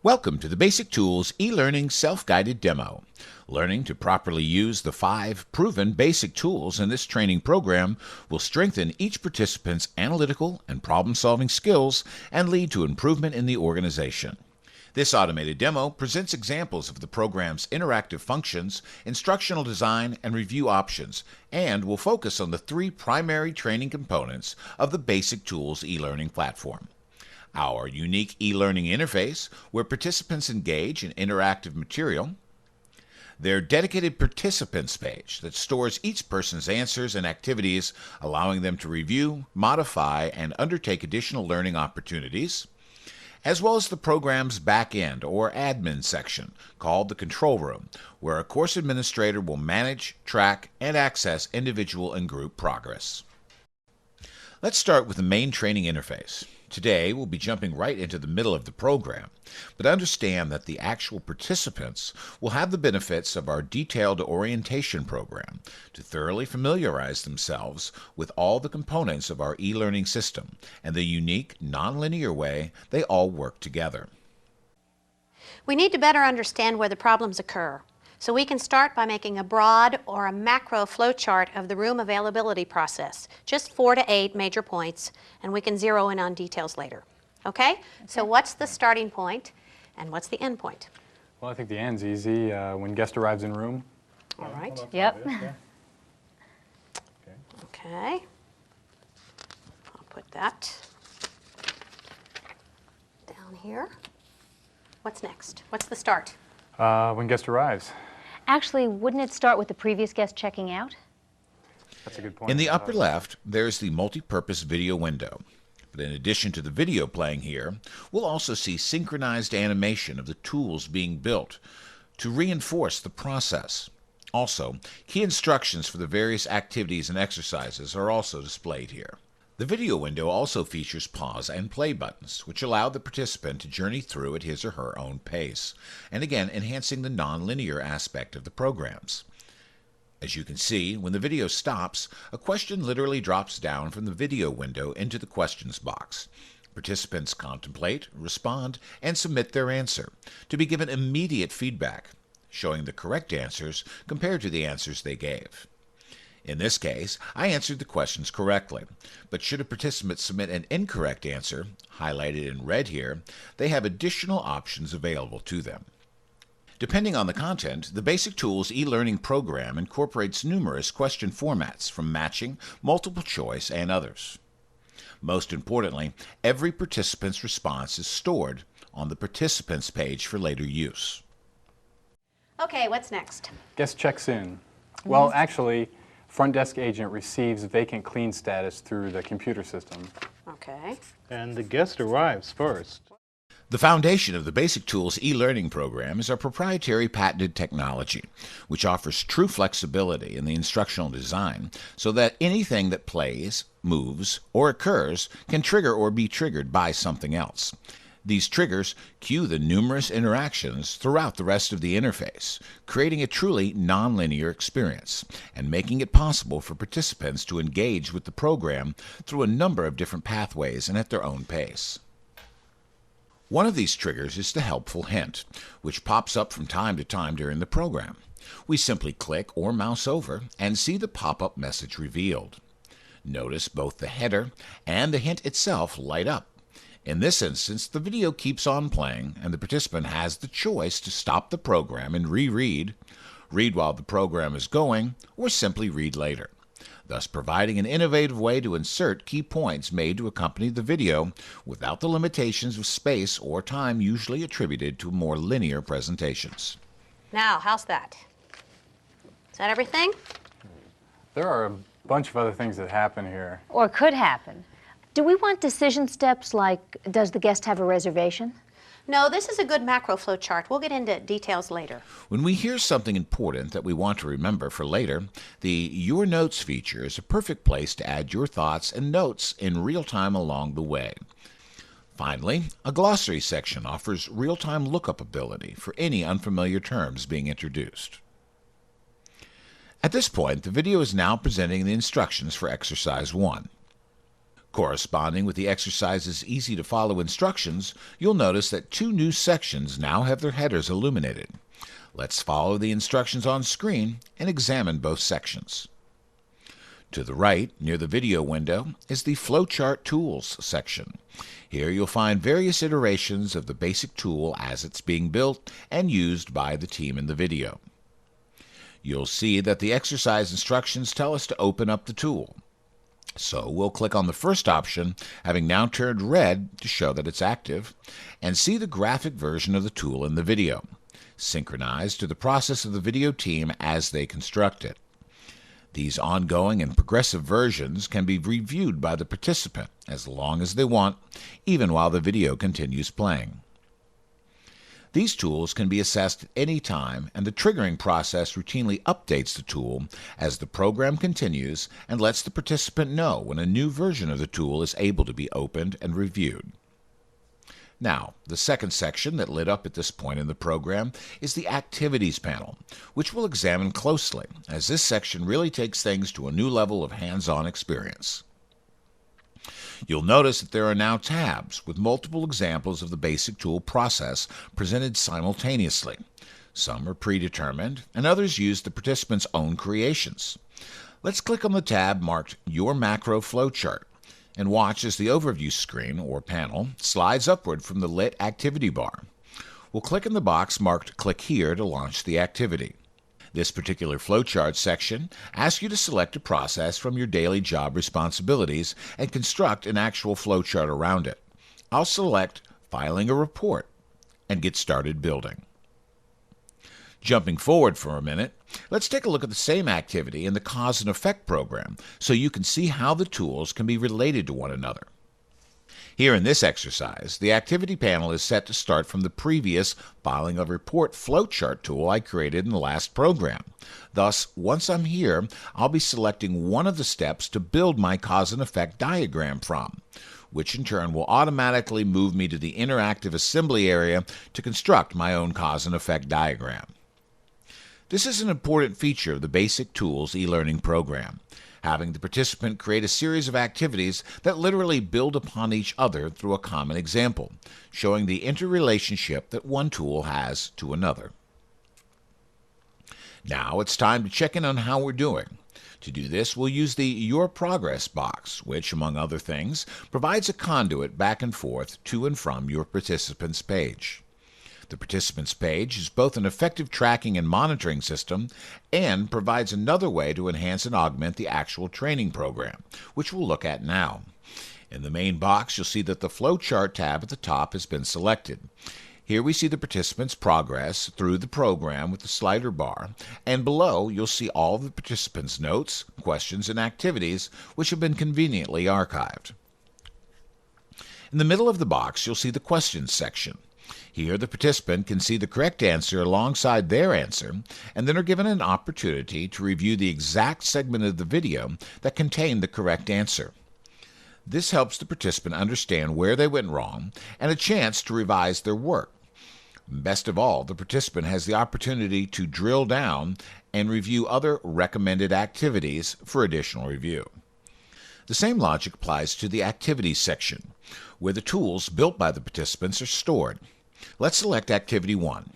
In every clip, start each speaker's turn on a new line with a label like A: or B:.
A: Welcome to the Basic Tools e-learning self-guided demo. Learning to properly use the 5 proven basic tools in this training program will strengthen each participant's analytical and problem-solving skills and lead to improvement in the organization. This automated demo presents examples of the program's interactive functions, instructional design, and review options, and will focus on the 3 primary training components of the Basic Tools e-learning platform. Our unique e-learning interface, where participants engage in interactive material, their dedicated participants page that stores each person's answers and activities, allowing them to review, modify, and undertake additional learning opportunities, as well as the program's back-end or admin section called the control room, where a course administrator will manage, track, and access individual and group progress. Let's start with the main training interface. Today, we'll be jumping right into the middle of the program, but understand that the actual participants will have the benefits of our detailed orientation program to thoroughly familiarize themselves with all the components of our e-learning system and the unique, nonlinear way they all work together.
B: We need to better understand where the problems occur. So we can start by making a broad or a macro flowchart of the room availability process, just 4 to 8 major points, and we can zero in on details later. Okay? So what's the starting point and what's the end point?
C: Well, I think the end's easy. When guest arrives in room.
B: All right.
D: Yep.
C: Yeah.
B: Okay. I'll put that down here. What's next? What's the start?
C: When guest arrives.
D: Actually, wouldn't it start with the previous guest checking out?
C: That's a good point.
A: In the upper left, there's the multi-purpose video window. But in addition to the video playing here, we'll also see synchronized animation of the tools being built to reinforce the process. Also, key instructions for the various activities and exercises are also displayed here. The video window also features pause and play buttons, which allow the participant to journey through at his or her own pace, and again enhancing the non-linear aspect of the programs. As you can see, when the video stops, a question literally drops down from the video window into the questions box. Participants contemplate, respond, and submit their answer to be given immediate feedback, showing the correct answers compared to the answers they gave. In this case, I answered the questions correctly, but should a participant submit an incorrect answer, highlighted in red here, they have additional options available to them. Depending on the content, the Basic Tools e-learning program incorporates numerous question formats from matching, multiple choice, and others. Most importantly, every participant's response is stored on the participants page for later use.
B: Okay, what's next?
C: Guest checks in. Well, actually, front desk agent receives vacant clean status through the computer system.
B: Okay.
E: And the guest arrives first.
A: The foundation of the Basic Tools e-learning program is our proprietary patented technology, which offers true flexibility in the instructional design so that anything that plays, moves, or occurs can trigger or be triggered by something else. These triggers cue the numerous interactions throughout the rest of the interface, creating a truly nonlinear experience and making it possible for participants to engage with the program through a number of different pathways and at their own pace. One of these triggers is the helpful hint, which pops up from time to time during the program. We simply click or mouse over and see the pop-up message revealed. Notice both the header and the hint itself light up. In this instance, the video keeps on playing, and the participant has the choice to stop the program and reread, read while the program is going, or simply read later, thus providing an innovative way to insert key points made to accompany the video without the limitations of space or time usually attributed to more linear presentations.
B: Now, how's that? Is that everything?
C: There are a bunch of other things that happen here.
D: Or could happen. Do we want decision steps like, does the guest have a reservation?
B: No, this is a good macro flow chart. We'll get into details later.
A: When we hear something important that we want to remember for later, the Your Notes feature is a perfect place to add your thoughts and notes in real time along the way. Finally, a glossary section offers real-time lookup ability for any unfamiliar terms being introduced. At this point, the video is now presenting the instructions for Exercise 1. Corresponding with the exercise's easy-to-follow instructions, you'll notice that 2 new sections now have their headers illuminated. Let's follow the instructions on screen and examine both sections. To the right, near the video window, is the Flowchart Tools section. Here you'll find various iterations of the basic tool as it's being built and used by the team in the video. You'll see that the exercise instructions tell us to open up the tool. So we'll click on the first option, having now turned red to show that it's active, and see the graphic version of the tool in the video, synchronized to the process of the video team as they construct it. These ongoing and progressive versions can be reviewed by the participant as long as they want, even while the video continues playing. These tools can be assessed at any time, and the triggering process routinely updates the tool as the program continues and lets the participant know when a new version of the tool is able to be opened and reviewed. Now, the second section that lit up at this point in the program is the Activities panel, which we'll examine closely, as this section really takes things to a new level of hands-on experience. You'll notice that there are now tabs with multiple examples of the basic tool process presented simultaneously. Some are predetermined, and others use the participant's own creations. Let's click on the tab marked Your Macro Flowchart and watch as the overview screen, or panel, slides upward from the lit activity bar. We'll click in the box marked Click Here to launch the activity. This particular flowchart section asks you to select a process from your daily job responsibilities and construct an actual flowchart around it. I'll select Filing a Report and get started building. Jumping forward for a minute, let's take a look at the same activity in the Cause and Effect program so you can see how the tools can be related to one another. Here in this exercise, the activity panel is set to start from the previous Filing a Report flowchart tool I created in the last program. Thus, once I'm here, I'll be selecting one of the steps to build my cause and effect diagram from, which in turn will automatically move me to the interactive assembly area to construct my own cause and effect diagram. This is an important feature of the Basic Tools e-learning program, having the participant create a series of activities that literally build upon each other through a common example, showing the interrelationship that one tool has to another. Now it's time to check in on how we're doing. To do this, we'll use the Your Progress box, which, among other things, provides a conduit back and forth to and from your participant's page. The participants page is both an effective tracking and monitoring system and provides another way to enhance and augment the actual training program, which we'll look at now. In the main box, you'll see that the Flowchart tab at the top has been selected. Here we see the participants' progress through the program with the slider bar, and below you'll see all of the participants' notes, questions, and activities which have been conveniently archived. In the middle of the box, you'll see the Questions section. Here, the participant can see the correct answer alongside their answer, and then are given an opportunity to review the exact segment of the video that contained the correct answer. This helps the participant understand where they went wrong and a chance to revise their work. Best of all, the participant has the opportunity to drill down and review other recommended activities for additional review. The same logic applies to the Activities section, where the tools built by the participants are stored. Let's select Activity 1.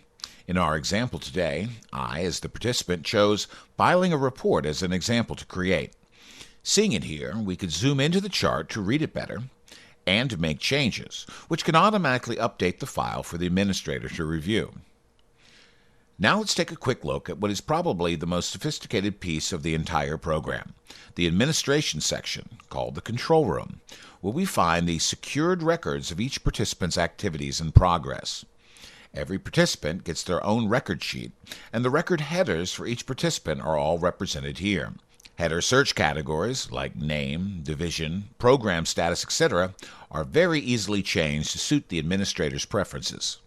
A: In our example today, I, as the participant, chose Filing a Report as an example to create. Seeing it here, we could zoom into the chart to read it better and to make changes, which can automatically update the file for the administrator to review. Now let's take a quick look at what is probably the most sophisticated piece of the entire program, the administration section, called the Control Room, where we find the secured records of each participant's activities and progress. Every participant gets their own record sheet, and the record headers for each participant are all represented here. Header search categories like name, division, program status, etc. are very easily changed to suit the administrator's preferences.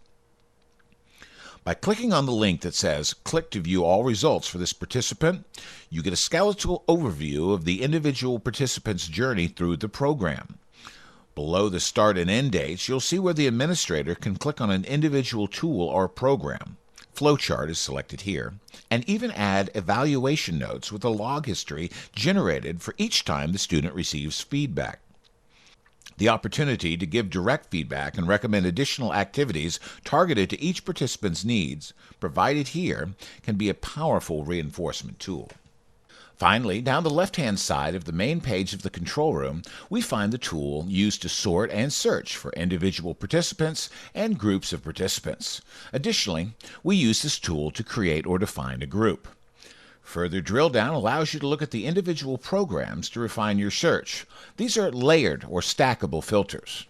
A: By clicking on the link that says Click to view all results for this participant, you get a skeletal overview of the individual participant's journey through the program. Below the start and end dates, you'll see where the administrator can click on an individual tool or program. Flowchart is selected here, and even add evaluation notes with a log history generated for each time the student receives feedback. The opportunity to give direct feedback and recommend additional activities targeted to each participant's needs, provided here, can be a powerful reinforcement tool. Finally, down the left-hand side of the main page of the control room, we find the tool used to sort and search for individual participants and groups of participants. Additionally, we use this tool to create or define a group. Further drill down allows you to look at the individual programs to refine your search. These are layered or stackable filters.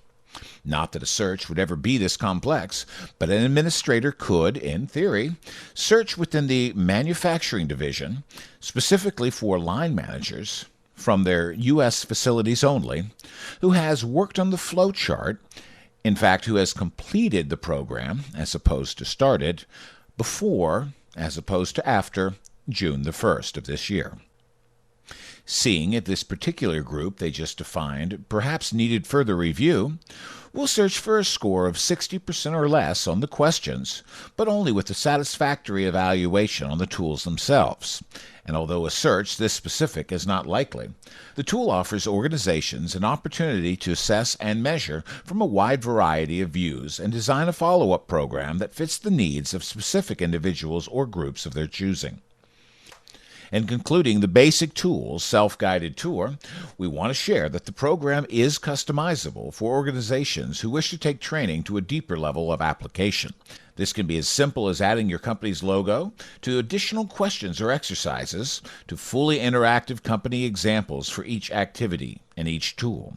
A: Not that a search would ever be this complex, but an administrator could, in theory, search within the manufacturing division, specifically for line managers, from their U.S. facilities only, who has worked on the flow chart, in fact, who has completed the program, as opposed to started, before, as opposed to after, June the 1st of this year. Seeing if this particular group they just defined perhaps needed further review, we'll search for a score of 60% or less on the questions, but only with a satisfactory evaluation on the tools themselves. And although a search this specific is not likely, the tool offers organizations an opportunity to assess and measure from a wide variety of views and design a follow-up program that fits the needs of specific individuals or groups of their choosing. In concluding the Basic Tools Self-Guided Tour, we want to share that the program is customizable for organizations who wish to take training to a deeper level of application. This can be as simple as adding your company's logo, to additional questions or exercises, to fully interactive company examples for each activity and each tool.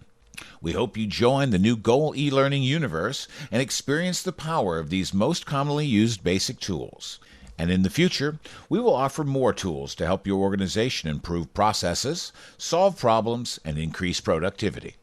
A: We hope you join the new Goal e-learning universe and experience the power of these most commonly used basic tools. And in the future, we will offer more tools to help your organization improve processes, solve problems, and increase productivity.